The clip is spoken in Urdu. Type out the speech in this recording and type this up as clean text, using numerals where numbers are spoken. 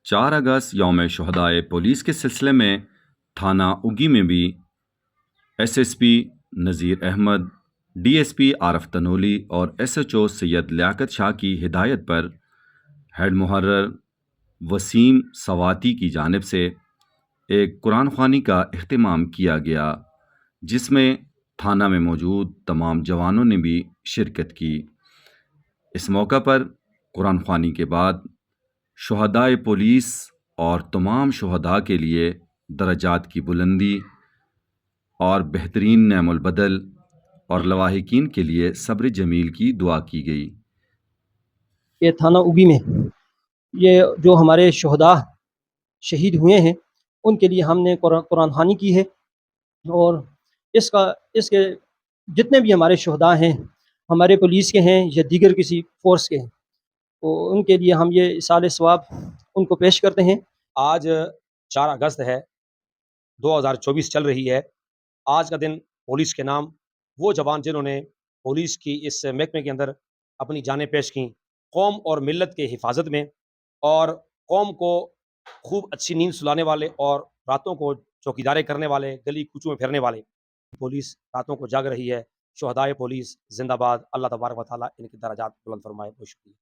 4 اگست یوم شہدائے پولیس کے سلسلے میں تھانہ اگی میں بھی S S P Nazir Ahmad, D S P Arif Tanoli اور S H O Syed Liaqat Shah کی ہدایت پر ہیڈ محرر وسیم سواتی کی جانب سے ایک قرآن خوانی کا اہتمام کیا گیا، جس میں تھانہ میں موجود تمام جوانوں نے بھی شرکت کی۔ اس موقع پر قرآن خوانی کے بعد شہدائے پولیس اور تمام شہداء کے لیے درجات کی بلندی اور بہترین نعم البدل اور لواحقین کے لیے صبر جمیل کی دعا کی گئی۔ یہ تھانہ اگی میں یہ جو ہمارے شہداء شہید ہوئے ہیں ان کے لیے ہم نے قرآن خوانی کی ہے، اور اس کے جتنے بھی ہمارے شہداء ہیں، ہمارے پولیس کے ہیں یا دیگر کسی فورس کے ہیں، تو ان کے لیے ہم یہ اصال ثواب ان کو پیش کرتے ہیں۔ آج 4 اگست ہے، 2024 چل رہی ہے۔ آج کا دن پولیس کے نام وہ جوان جنہوں نے پولیس کی اس محکمے کے اندر اپنی جانیں پیش کیں، قوم اور ملت کے حفاظت میں، اور قوم کو خوب اچھی نیند سلانے والے اور راتوں کو چوکیدارے کرنے والے، گلی کوچوں میں پھرنے والے، پولیس راتوں کو جاگ رہی ہے۔ شہدائے پولیس زندہ باد، اللہ تبارک و تعالیٰ ان کے درجات بلند فرمائے۔ بہت شکریہ۔